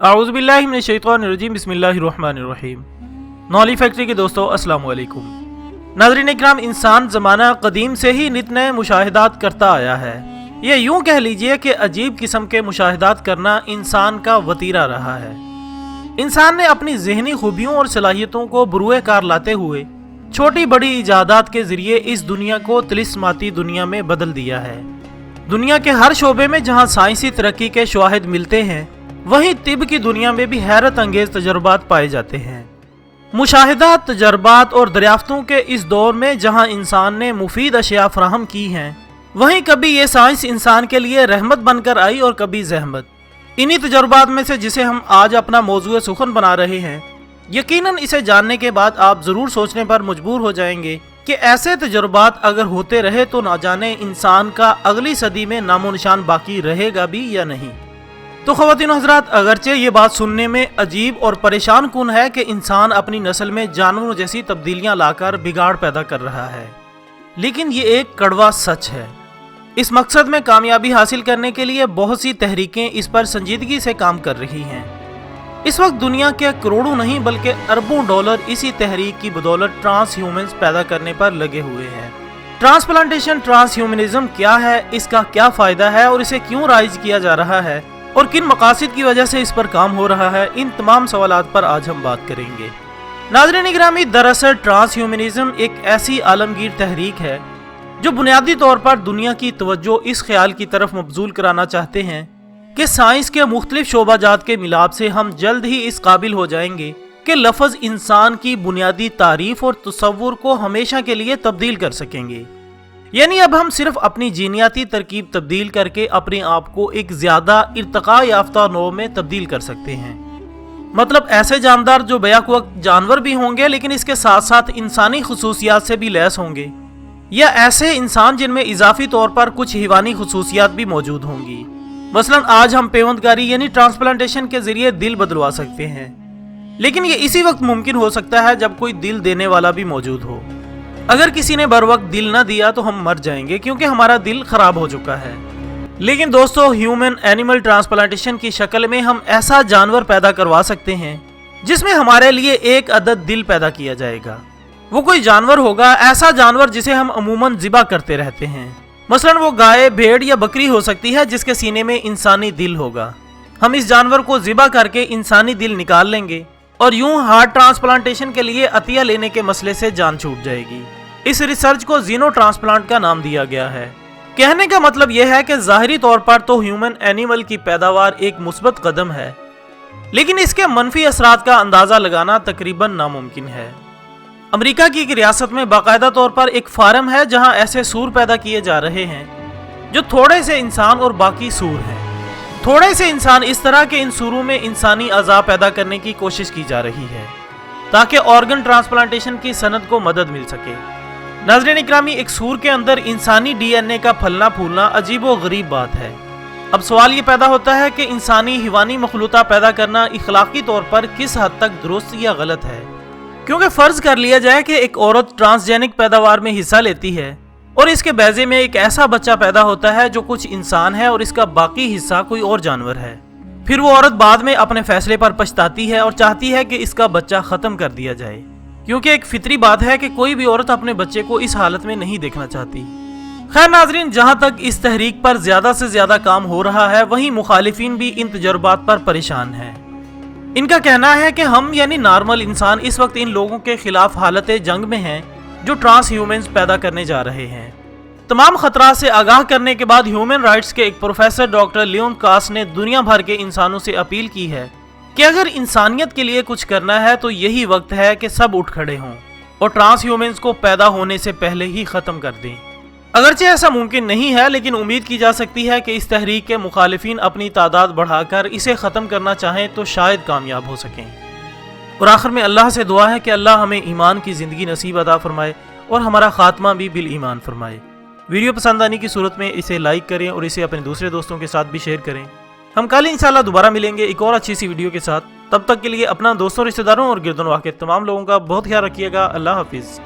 अऊज़ु बिल्लाहि मिनश शैतानिर रजीम बिस्मिल्लाहिर्रहमानिर्रहीम। नौली फैक्ट्री के दोस्तों अस्सलाम वालेकुम। नाज़रीन इकराम, इंसान ज़माना कदीम से ही नित नए मुशाहिदात करता आया है। ये यूं कह लीजिए कि अजीब किस्म के मुशाहिदात करना इंसान का वतीरा रहा है। इंसान ने अपनी ज़हनी खूबियों और सलाहियतों को बुरुए कार लाते हुए छोटी बड़ी इजादात के ज़रिए इस दुनिया को तिलिस्माती दुनिया में बदल दिया है। दुनिया के हर शोबे में जहाँ साइंसी तरक्की के शवाहिद मिलते हैं, वहीं तिब की दुनिया में भी हैरत अंगेज तजर्बात पाए जाते हैं। मुशाहिदात, तजर्बात और दरियाफ्तों के इस दौर में जहां इंसान ने मुफीद अशिया फराहम की हैं, वहीं कभी ये साइंस इंसान के लिए रहमत बनकर आई और कभी जहमत। इन्हीं तजर्बात में से जिसे हम आज अपना मौजूद सुखन बना रहे हैं, यकीनन इसे जानने के बाद आप ज़रूर सोचने पर मजबूर हो जाएंगे कि ऐसे तजर्बात अगर होते रहे तो ना जाने इंसान का अगली सदी में नामो निशान बाकी रहेगा भी या नहीं। तो ख़वातीन हज़रात, अगरचे ये बात सुनने में अजीब और परेशान कुन है कि इंसान अपनी नस्ल में जानवरों जैसी तब्दीलियां लाकर बिगाड़ पैदा कर रहा है, लेकिन ये एक कड़वा सच है। इस मकसद में कामयाबी हासिल करने के लिए बहुत सी तहरीकें इस पर संजीदगी से काम कर रही हैं। इस वक्त दुनिया के करोड़ों नहीं बल्कि अरबों डॉलर इसी तहरीक की बदौलत ट्रांस ह्यूमन्स पैदा करने पर लगे हुए हैं। ट्रांसप्लांटेशन, ट्रांस ह्यूमनिज्म क्या है, इसका क्या फ़ायदा है और इसे क्यों राइज किया जा रहा है और किन मकासद की वजह से इस पर काम हो रहा है, इन तमाम सवालात पर आज हम बात करेंगे। नाज़रीन गिरामी, दरअसल ट्रांस ह्यूमनिज्म एक ऐसी आलमगीर तहरीक है जो बुनियादी तौर पर दुनिया की तवज्जो इस ख्याल की तरफ मबजूल कराना चाहते हैं कि साइंस के मुख्तलिफ शोबाजात के मिलाप से हम जल्द ही इस काबिल हो जाएंगे कि लफ्ज़ इंसान की बुनियादी तारीफ और तसव्वुर को हमेशा के लिए तब्दील कर सकेंगे। यानी अब हम सिर्फ अपनी जीनियाती तरकीब तब्दील करके अपने आप को एक ज्यादा इर्तका याफ्ता नौ में तब्दील कर सकते हैं। मतलब ऐसे जानदार जो बैक वक्त जानवर भी होंगे लेकिन इसके साथ साथ इंसानी खुसूसियात से भी लैस होंगे, या ऐसे इंसान जिनमें इजाफी तौर पर कुछ हिवानी खुसूसियात भी मौजूद होंगी। मसलन आज हम पेवंदकारी यानी ट्रांसप्लांटेशन के जरिए दिल बदलवा सकते हैं, लेकिन ये इसी वक्त मुमकिन हो सकता है जब कोई दिल देने वाला भी मौजूद हो। अगर किसी ने बर वक्त दिल न दिया तो हम मर जाएंगे क्योंकि हमारा दिल खराब हो चुका है। लेकिन दोस्तों, ह्यूमन एनिमल ट्रांसप्लांटेशन की शक्ल में हम ऐसा जानवर पैदा करवा सकते हैं जिसमें हमारे लिए एक अदद दिल पैदा किया जाएगा। वो कोई जानवर होगा, ऐसा जानवर जिसे हम अमूमन ज़िबा करते रहते हैं। मसलन वो गाय, भेड़ या बकरी हो सकती है जिसके सीने में इंसानी दिल होगा। हम इस जानवर को ज़िबा करके इंसानी दिल निकाल लेंगे और यूं हार्ट ट्रांसप्लांटेशन के लिए अतिया लेने के मसले से जान छूट जाएगी। इस रिसर्च को जीनो ट्रांसप्लांट का नाम दिया गया है। कहने का मतलब यह है कि ज़ाहिरी तौर पर तो ह्यूमन एनिमल की पैदावार एक मुस्बत कदम है, लेकिन इसके मनफी असरात का अंदाज़ा लगाना तकरीबन नामुमकिन है। अमेरिका की एक रियासत में बाकायदा तौर पर एक फार्म है जहां ऐसे सूर पैदा किए जा रहे हैं जो थोड़े से इंसान और बाकी सूर हैं। थोड़े से इंसान इस तरह के इन सूरों में इंसानी अज़ा पैदा करने की कोशिश की जा रही है ताकि ऑर्गन ट्रांसप्लांटेशन की सनत को मदद मिल सके। नाज़रीन इकरामी, एक सूर के अंदर इंसानी डीएनए का फलना फूलना अजीब व गरीब बात है। अब सवाल ये पैदा होता है कि इंसानी हिवानी मखलूता पैदा करना इखलाकी तौर पर किस हद तक दुरुस्त या गलत है, क्योंकि फ़र्ज़ कर लिया जाए कि एक औरत ट्रांसजेनिक पैदावार में हिस्सा लेती है और इसके बैजे में एक ऐसा बच्चा पैदा होता है जो कुछ इंसान है और इसका बाकी हिस्सा कोई और जानवर है। फिर वो औरत बाद में अपने फैसले पर पछताती है और चाहती है कि इसका बच्चा ख़त्म कर दिया जाए, क्योंकि एक फितरी बात है कि कोई भी औरत अपने बच्चे को इस हालत में नहीं देखना चाहती। खैर नाजरीन, जहाँ तक इस तहरीक पर ज़्यादा से ज़्यादा काम हो रहा है, वहीं मुखालिफिन भी इन तजर्बात पर परेशान हैं। इनका कहना है कि हम यानी नॉर्मल इंसान इस वक्त इन लोगों के खिलाफ हालत जंग में हैं जो ट्रांस ह्यूमन्स पैदा करने जा रहे हैं। तमाम खतरा से आगाह करने के बाद ह्यूमन राइट्स के एक प्रोफेसर डॉक्टर लियोन कास ने दुनिया भर के इंसानों से अपील की है कि अगर इंसानियत के लिए कुछ करना है तो यही वक्त है कि सब उठ खड़े हों और ट्रांस ह्यूमन्स को पैदा होने से पहले ही ख़त्म कर दें। अगरचे ऐसा मुमकिन नहीं है, लेकिन उम्मीद की जा सकती है कि इस तहरीक के मुखालिफिन अपनी तादाद बढ़ाकर इसे ख़त्म करना चाहें तो शायद कामयाब हो सकें। और आखिर में अल्लाह से दुआ है कि अल्लाह हमें ईमान की ज़िंदगी नसीब अता फरमाए और हमारा ख़ात्मा भी बिल ईमान फरमाए। वीडियो पसंद आने की सूरत में इसे लाइक करें और इसे अपने दूसरे दोस्तों के साथ भी शेयर करें। हम कल इंशाल्लाह दोबारा मिलेंगे एक और अच्छी सी वीडियो के साथ। तब तक के लिए अपना दोस्तों, रिश्तेदारों और गिरदोनवाह के तमाम लोगों का बहुत ख्याल रखिएगा। अल्लाह हाफिज़।